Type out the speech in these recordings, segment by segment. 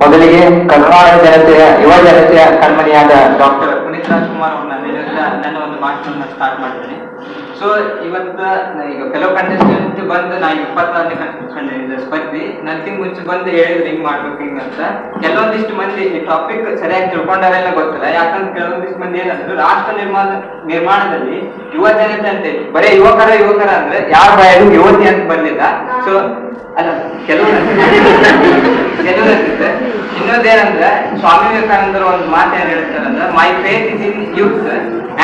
ಮೊದಲಿಗೆ ಕರ್ನಾಟಕ ಜನತೆಯ ಯುವ ಜನತೆಯ ಕಣ್ಮಣಿಯಾದ ಡಾಕ್ಟರ್ ಪುನೀತ್ ರಾಜ್ಕುಮಾರ್ ಅವ್ರನ್ನ ನನ್ನ ಒಂದು ಮಾತನ್ನ ಸ್ಟಾರ್ಟ್ ಮಾಡ್ತೀನಿ. ಸೊ ಇವತ್ತು ಈಗ ಕೆಲವು ಕಂಟೆಸ್ಟೆಂಟ್ ಬಂದು ನಾ 20ನೇ ಕಂಟೆಸ್ಟೆಂಟ್ ಸ್ಪರ್ಧಿ ನನಗಿಂತ ಮುಂಚೆ ಬಂದು ಹೇಳಿದ್ರು ಹಿಂಗ್ ಮಾಡ್ಬೇಕು ಹಿಂಗ ಅಂತ. ಕೆಲವೊಂದಿಷ್ಟು ಮಂದಿ ಈ ಟಾಪಿಕ್ ಸರಿಯಾಗಿ ತಿಳ್ಕೊಂಡಾರೆಲ್ಲ ಗೊತ್ತಿಲ್ಲ. ಯಾಕಂದ್ರೆ ಕೆಲವೊಂದಿಷ್ಟು ಮಂದಿ ಏನಂದ್ರೆ ರಾಷ್ಟ್ರ ನಿರ್ಮಾಣದಲ್ಲಿ ಯುವ ಜನತೆ ಅಂತ ಬರೀ ಯುವಕರ ಅಂದ್ರೆ ಯಾರ ಬಾಯಲ್ಲೂ ಯುವತಿ ಅಂತ ಬರ್ಲಿಲ್ಲ. ಸೊ ಅಲ್ಲ ಕೆಲವರು ಇನ್ನೊಂದೇನಂದ್ರೆ ಸ್ವಾಮಿ ವಿವೇಕಾನಂದರು ಒಂದು ಮಾತು ಏನ್ ಹೇಳ್ತಾರಂದ್ರೆ, my faith is in youth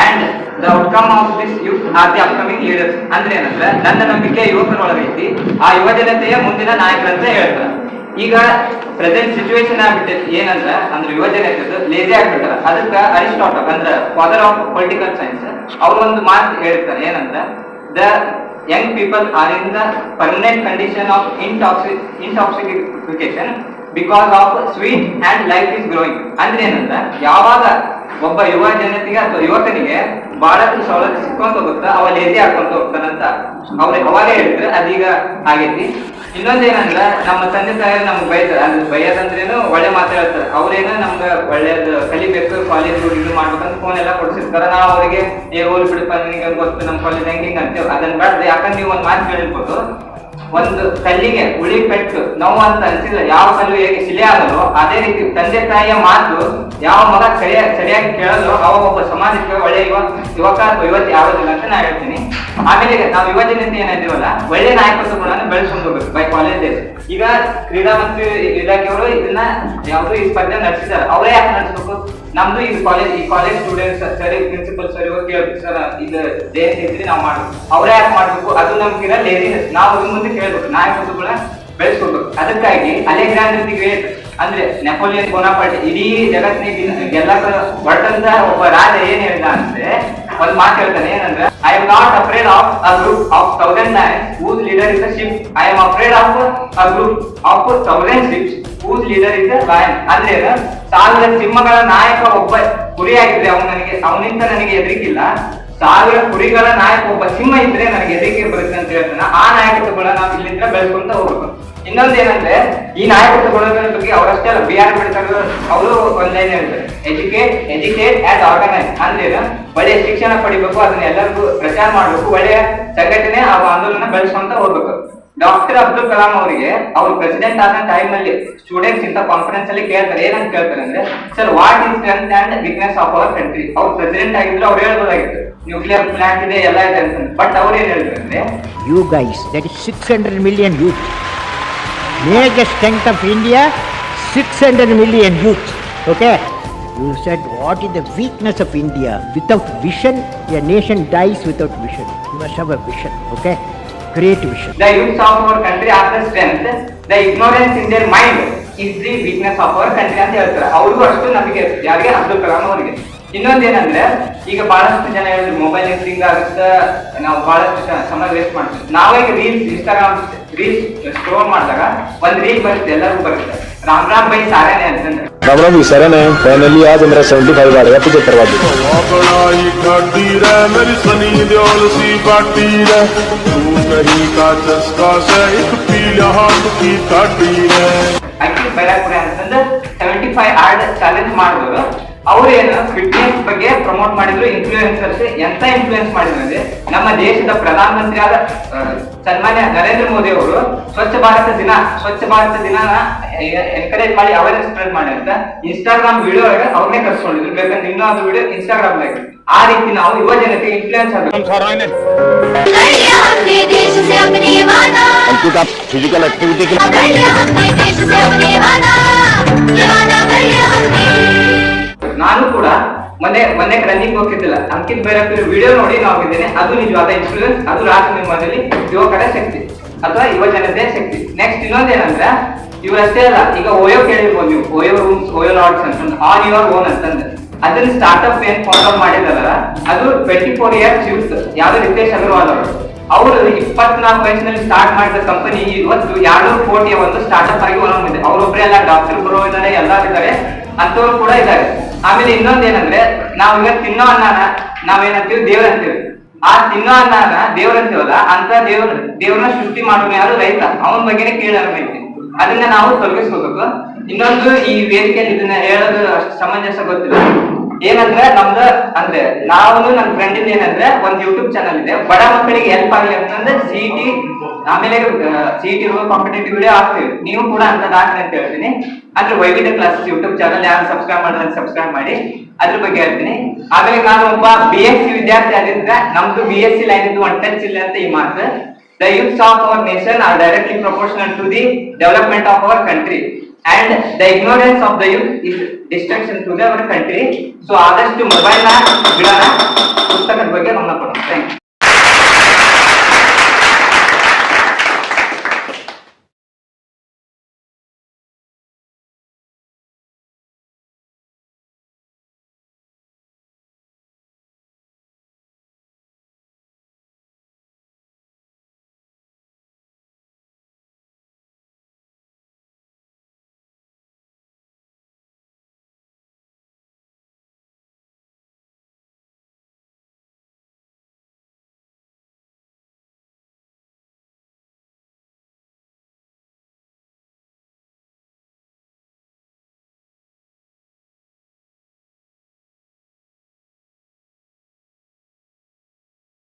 and the outcome of this youth are the upcoming leaders. ಅಂದ್ರೆ ಏನಂದ್ರೆ ನನ್ನ ನಂಬಿಕೆ ಯುವಕರೊಳಗೈತಿ, ಆ ಯುವ ಜನತೆಯ ಮುಂದಿನ ನಾಯಕರಂತ ಹೇಳ್ತಾರೆ. ಈಗ ಪ್ರೆಸೆಂಟ್ ಸಿಚುವೇಶನ್ ಆಗ್ಬಿಟ್ಟೈತಿ ಏನಂದ್ರೆ ಅಂದ್ರೆ ಯುವ ಜನತೆ ಲೇಜಿ ಆಗ್ಬಿಟ್ಟಾರ. ಅದಕ್ಕ ಅರಿಸ್ಟಾಟಲ್ ಅಂದ್ರೆ ಫಾದರ್ ಆಫ್ ಪೊಲಿಟಿಕಲ್ ಸೈನ್ಸ್ ಅವ್ರು ಒಂದು ಮಾತು ಹೇಳ್ತಾರೆ ಏನಂದ್ರೆ, the young people are in the permanent condition of intoxication because of sweet and life is growing. ಅಂದ್ರೆ ಏನಂದ್ರೆ ಯಾವಾಗ ಒಬ್ಬ ಯುವ ಜನತೆಗೆ ಅಥವಾ ಯುವಕನಿಗೆ ಬಹಳಷ್ಟು ಸವಲತ್ತು ಸಿಕ್ಕೊಂತ ಹೋಗುತ್ತಾ ಅವ ಲೇಜಿ ಹಾಕೊಂತ ಹೋಗ್ತಾನಂತ ಅವಾಗೇ ಹೇಳಿದ್ರೆ ಅದೀಗ ಆಗೈತಿ. ಇನ್ನೊಂದೇನಂದ್ರ ನಮ್ಮ ತಂದೆ ತಾಯಿ ನಮ್ಗೆ ಬೈತಾರೆ, ಅದು ಬೈಯೋದಂದ್ರೇನು ಒಳ್ಳೆ ಮಾತಾಡ್ತಾರೆ. ಅವ್ರೇನೋ ನಮ್ಗೆ ಒಳ್ಳೇದು ಕಲಿಬೇಕು, ಕಾಲೇಜ್ ಇದು ಮಾಡ್ಬೇಕಂತ ಫೋನ್ ಎಲ್ಲ ಕೊಡ್ಸಿರ್ತಾರ. ನಾವು ಅವರಿಗೆ ಹೋಲ್ ಬಿಡಪ್ಪ ನಿನಗೆ ಗೊತ್ತು ನಮ್ಮ ಕಾಲೇಜ್ ಹೆಂಗೆ ಅಂತೇವೆ. ಅದನ್ನ ಬೇಡ. ಯಾಕಂದ್ರೆ ನೀವು ಒಂದು ಮಾತು ಹೇಳಿರ್ಬೋದು, ಒಂದು ಕಲ್ಲಿಗೆ ಉಳಿ ಪೆಟ್ಟು ನೋವು ಅಂತ ಅನ್ಸಿದ್ರೆ ಯಾವ ಕಲ್ಲು ಹೇಗೆ ಶಿಲೆ ಆಗಲು ಅದೇ ರೀತಿ ತಂದೆ ತಾಯಿಯ ಮಾತು ಯಾವ ಮಗ ಸರಿಯಾಗಿ ಕೇಳಲು ಅವ ಒಬ್ಬ ಸಮಾಜಕ್ಕೆ ಒಳ್ಳೆ ಯುವಕ ಅಥವಾ ಯುವತಿ ಆಗೋದಿಲ್ಲ ಅಂತ ನಾ ಹೇಳ್ತೀನಿ. ಆಮೇಲೆ ನಾವು ಯುವ ಜನತೆ ಏನಿದೀವಲ್ಲ ಒಳ್ಳೆ ನಾಯಕತ್ವಗಳನ್ನು ಬೆಳೆಸ್ಕೊಂಡು ಹೋಗ್ಬೇಕು ಬೈ ಕಾಲೇಜ್ ಡೇಸ್. ಈಗ ಕ್ರೀಡಾ ಮತ್ತು ಇಲಾಖೆಯವರು ಇದನ್ನ ಯಾವುದು ಈ ಸ್ಪರ್ಧೆ ನಡೆಸಿದ್ದಾರೆ, ಅವರೇ ಯಾಕೆ ನಡೆಸ್ಬೇಕು? ನಮ್ದು ಈ ಕಾಲೇಜ್ ಸ್ಟೂಡೆಂಟ್ಸ್ ಸರಿ ಪ್ರಿನ್ಸಿಪಲ್ ಸರಿ ಹೋಗಿ ಕೇಳ್ಬೇಕು, ಸರ್ ಇದು ದೇಶ ಇದ್ರಿ ನಾವು ಮಾಡ್ಬೇಕು, ಅವರೇ ಯಾಕೆ ಮಾಡ್ಬೇಕು? ಅದು ನಮ್ಗಿರ ಲೇಜಿನೆಸ್. ನಾವು ಇನ್ ಮುಂದೆ ಕೇಳ್ಬೇಕು, ನಾಯಕತ್ವಗಳನ್ನ ಬೆಳೆಸ್ಕೊಡ್ಬೇಕು. ಅದಕ್ಕಾಗಿ ಅಲೆಕ್ಸಾಂಡರ್ ದಿ ಗ್ರೇಟ್ ಅಂದ್ರೆ ನೆಪೋಲಿಯನ್ ಬೋನಾಪಾರ್ಟ್ ಇಡೀ ಜಗತ್ತಿನ ಗೆಲ್ಲಕ ಹೊರಟಂತ ಒಬ್ಬ ರಾಜ ಏನ್ ಹೇಳ್ದ ಅಂದ್ರೆ ಒಂದ್ ಮಾತು ಹೇಳ್ತಾನೆ ಏನಂದ್ರೆ, I am not afraid of a group of 1000 lions whose leader is a sheep. I am afraid of a group of 1000 sheep whose leader is a lion. ಅಂದ್ರೆ 1000 ಸಿಂಹಗಳ ನಾಯಕ ಒಬ್ಬ ಕುರಿಯಾಗಿದ್ರೆ ಅವನಿಂದ ನನಗೆ ಎದುರಿಕಿಲ್ಲ. 1000 ಕುರಿಗಳ ನಾಯಕ ಒಬ್ಬ ಸಿಂಹ ಇದ್ರೆ ನನಗೆ ಎದುರಿಗೆ ಬರುತ್ತೆ ಅಂತ ಹೇಳ್ತಾನೆ. ಆ ನಾಯಕತ್ವಗಳನ್ನ ನಾವು ಇಲ್ಲಿಂದ ಬೆಳೆಸ್ಕೊಂತ ಹೋಗ್ಬೇಕು. ಇನ್ನೊಂದೇನಂದ್ರೆ ಈ ನಾಯಕತ್ವಗಳ ಬಗ್ಗೆ ಅವರಷ್ಟೇ ಅಲ್ಲ, ಬಿ ಆರ್ ಅಂಬೇಡ್ಕರ್ ಅವರು ಒಂದೇನು ಹೇಳ್ತಾರೆ, ಎಜುಕೇಟ್ ಅಂಡ್ ಆರ್ಗನೈಸ್. ಅಂದ್ರೆ ಒಳ್ಳೆಯ ಶಿಕ್ಷಣ ಪಡಿಬೇಕು, ಅದನ್ನ ಎಲ್ಲರಿಗೂ ಪ್ರಚಾರ ಮಾಡ್ಬೇಕು, ಒಳ್ಳೆಯ ಸಂಘಟನೆ ಆ ಆಂದೋಲನ ಬೆಳೆಸ್ಕೊಂತ ಹೋಗ್ಬೇಕು. ಡಾಕ್ಟರ್ ಅಬ್ದುಲ್ ಕಲಾಂ ಅವರಿಗೆ ಅವ್ರು ಪ್ರೆಸಿಡೆಂಟ್ ಆದ ಟೈಮ್ ಅಲ್ಲಿ ಸ್ಟೂಡೆಂಟ್ಸ್ ಇಂತ ಕಾನ್ಫರೆನ್ಸ್ ಅಲ್ಲಿ ಕೇಳ್ತಾರೆ, ಏನಂತ ಕೇಳ್ತಾರೆ ಅಂದ್ರೆ, sir what is strength and weakness of our country. ಅವ್ರು ಪ್ರೆಸಿಡೆಂಟ್ ಆಗಿದ್ರು ಅವ್ರು ಹೇಳ್ಬೋದಾಗಿತ್ತು ನ್ಯೂಕ್ಲಿಯರ್ ಪ್ಲಾಂಟ್ ಇದೆ ಎಲ್ಲ ಇದೆ ಅಂತ. ಬಟ್ ಅವ್ರು ಏನ್ ಹೇಳ್ತಾರೆ ಅಂದ್ರೆ, you guys, that is 600 million youth. Major strength of India, 600 million youth. Okay? You said what is the weakness of India? Without vision, a nation dies without vision. You must have a vision. Okay? Great vision. The youth of our country are the strength. The ignorance in their mind is the weakness of our country ಅಂತ ಹೇಳ್ತಾರೆ. ಅವ್ರಿಗೂ ಅಷ್ಟು ನಂಬಿಕೆ ಇರುತ್ತೆ, ಯಾರಿಗೆ? ಅಬ್ದುಲ್ ಕಲಾಂ ಅವರಿಗೆ. ಇನ್ನೊಂದೇನಂದ್ರೆ ಈಗ ಬಹಳಷ್ಟು ಜನ ಹೇಳಿದ್ರು ಮೊಬೈಲ್ ಹಿಂಗ್ ಆಗುತ್ತೆ, ನಾವು ಬಹಳಷ್ಟು ಸಮಯ ವೇಸ್ಟ್ ಮಾಡ್ತೀವಿ. ನಾವೀಗ ರೀಲ್ಸ್ ಇನ್ಸ್ಟಾಗ್ರಾಮ್ ರೀಲ್ಸ್ ಸ್ಕ್ರೋಲ್ ಮಾಡಿದಾಗ ಒಂದ್ ರೀಲ್ ಬರುತ್ತೆ, ಎಲ್ಲರಿಗೂ ಬರುತ್ತೆ, राम राम भाई सारे ने ಅಂತಂದ್ರೆ राम राम भी सारे ने फाइनली आज मेरा 75 आ गया, 75 करवा दो। बड़ाई गाड़ी रे मेरी सनी देओल सी बाटी रे, तू नहीं का चस्का से एक पीला हाथ की काटी रे। ಆಕ್ಚುಲಿ ಬೈರಾಪುರ ಅಂತಂದ್ರೆ 75 ಹಾರ್ಡ್ ಚಾಲೆಂಜ್ ಮಾಡಿದ್ರು. ಅವ್ರೇನು ಫಿಟ್ನೆಸ್ ಬಗ್ಗೆ ಪ್ರಮೋಟ್ ಮಾಡಿದ್ರು. ಇನ್ಫ್ಲೂಯೆನ್ಸರ್ಸ್ ಎಂತ ಇನ್ಫ್ಲೂಯೆನ್ಸ್ ಮಾಡಿದ್ರು ಅಂದ್ರೆ, ನಮ್ಮ ದೇಶದ ಪ್ರಧಾನ ಮಂತ್ರಿ ಆದ ಸನ್ಮಾನ್ಯ ನರೇಂದ್ರ ಮೋದಿ ಅವರು ಸ್ವಚ್ಛ ಭಾರತ ದಿನ ಎನ್ಕರೇಜ್ ಮಾಡಿ ಅವೇರ್ನೆಸ್ ಸ್ಪ್ರೆಡ್ ಮಾಡಿ ಅಂತ ಇನ್ಸ್ಟಾಗ್ರಾಮ್ ವಿಡಿಯೋ ಅವ್ರನ್ನೇ ಕರ್ಸ್ಕೊಂಡಿದ್ರು. ಬೇಕಂದ್ರೆ ಇನ್ನೂ ಅದು ವಿಡಿಯೋ ಇನ್ಸ್ಟಾಗ್ರಾಮ್ ದಾಗ. ಆ ರೀತಿ ನಾವು ಯುವ ಜನತೆಗೆ ಇನ್ಫ್ಲೂಯೆನ್ಸ್ ಆಗಬೇಕು. फिजिकल एक्टिविटी के ನಾನು ಕೂಡ ಮೊನ್ನೆ ರನ್ನಿಂಗ್ ಹೋಗ್ತಿದ್ದಿಲ್ಲ, ಅಂಕಿತ್ ಬೇರೆ ವಿಡಿಯೋ ನೋಡಿ ನಾವು ಇದ್ದೇನೆ. ಅದು ನಿಜವಾದ ಇನ್ಫ್ಲೂಯೆನ್ಸ್, ಅದು ರಾಷ್ಟ್ರ ನಿರ್ಮಾಣದಲ್ಲಿ ಯುವಕರ ಶಕ್ತಿ ಅಥವಾ ಯುವ ಜನತೆಯ ಶಕ್ತಿ. ನೆಕ್ಸ್ಟ್ ಇನ್ನೊಂದೇನಂದ್ರೆ, ಇವರಷ್ಟೇ ಅಲ್ಲ, ಈಗ ಓಯೋ ಕೇಳಿರ್ಬೋದು ನೀವು, ಓಯೋ ರೂಮ್ಸ್, ಓಯೋ ಲಾಡ್ಸ್ ಅಂತಂದ್ರೆ ಆನ್ ಯುವರ್ ಓನ್ ಅಂತಂದ್ರೆ ಅದನ್ನ ಸ್ಟಾರ್ಟ್ಅಪ್ ಏನ್ ಫಾಲೋ ಮಾಡಿದಾರಲ್ಲ, ಅದು 24 years ಯೂತ್, ಯಾವ್ದು ರಿತೇಶ್ ಅಗರ್ವಾಲ್ ಅವರು 24 ವಯಸ್ಸಿನಲ್ಲಿ ಸ್ಟಾರ್ಟ್ ಮಾಡಿದ ಕಂಪನಿ ಇವತ್ತು 200 ಕೋಟಿಯ ಒಂದು ಸ್ಟಾರ್ಟ್ಅಪ್ ಆಗಿ ಹೊರಹೊಮ್ಮಿದೆ. ಅವರೊಬ್ಬರೇ ಅಲ್ಲ, ಡಾಕ್ಟರ್ ಬರೋ ಇದ್ದಾರೆ, ಎಲ್ಲರೂ ಇದ್ದಾರೆ, ಅಂತವ್ರು ಕೂಡ ಇದ್ದಾರೆ. ಆಮೇಲೆ ಇನ್ನೊಂದೇನಂದ್ರೆ, ನಾವ್ ಈಗ ತಿನ್ನೋ ಅನ್ನನ ನಾವೇನಂತೀವಿ ದೇವ್ರ ಅಂತೀವಿ. ಆ ತಿನ್ನೋ ಅನ್ನನ ದೇವ್ರಂತೀವಲ್ಲ, ಅಂತ ದೇವ್ರನ್ನ ಸೃಷ್ಟಿ ಮಾಡೋನು ಯಾರು? ರೈತ. ಅವನ ಬಗ್ಗೆನೇ ಕೀಳರಿಮೆ ಐತಿ. ಅದನ್ನ ನಾವು ತೊಲಗಿಸ್ಕೋಬೇಕು. ಇನ್ನೊಂದು ಈ ವೇದಿಕೆಯಲ್ಲಿ ಇದನ್ನ ಹೇಳೋದು ಅಷ್ಟು ಸಮಂಜಸ ಗೊತ್ತಿಲ್ಲ. ಏನಂದ್ರೆ ನಮ್ದು ಅಂದ್ರೆ ನಾವು ನನ್ನ ಫ್ರೆಂಡ್ ಇಂದ ಏನಂದ್ರೆ ಒಂದು ಯೂಟ್ಯೂಬ್ ಚಾನಲ್ ಇದೆ, ಬಡ ಮಕ್ಕಳಿಗೆ ಹೆಲ್ಪ್ ಆಗಲಿ ಅಂತಂದ್ರೆ ಸಿಇಟಿ ಆಮೇಲೆ ಸಿಇಟಿ ಕಾಂಪಿಟೇಟಿವ್ ವಿಡಿಯೋ ಹಾಕ್ತೀವಿ. ನೀವು ಕೂಡ ಅಂತ ಹಾಕ್ರಿ ಅಂತ ಹೇಳ್ತೀನಿ. ಅಂದ್ರೆ ವೈವಿಧ್ಯ ಕ್ಲಾಸಸ್ ಯೂಟ್ಯೂಬ್ ಚಾನಲ್ ಯಾರು ಸಬ್ಸ್ಕ್ರೈಬ್ ಮಾಡಿದ್ರೆ ಸಬ್ಸ್ಕ್ರೈಬ್ ಮಾಡಿ, ಅದ್ರ ಬಗ್ಗೆ ಹೇಳ್ತೀನಿ. ಆಮೇಲೆ ನಾನು ಒಬ್ಬ BSc ವಿದ್ಯಾರ್ಥಿ ಆಗಿದ್ರೆ ನಮ್ದು BSc ಲೈನ್ ಇದ್ದು ಒನ್ ಟಚ್ ಇಲ್ಲ ಅಂತ ಈ ಮಾತು. The youths of our nation are directly proportional to the development of our country. And the ignorance of the youth is destruction to our country. So ಆದಷ್ಟು mobile ನ ಬಿಡೋಣ, ಪುಸ್ತಕದ ಬಗ್ಗೆ ಗಮನ ಕೊಡೋಣ. Thank you.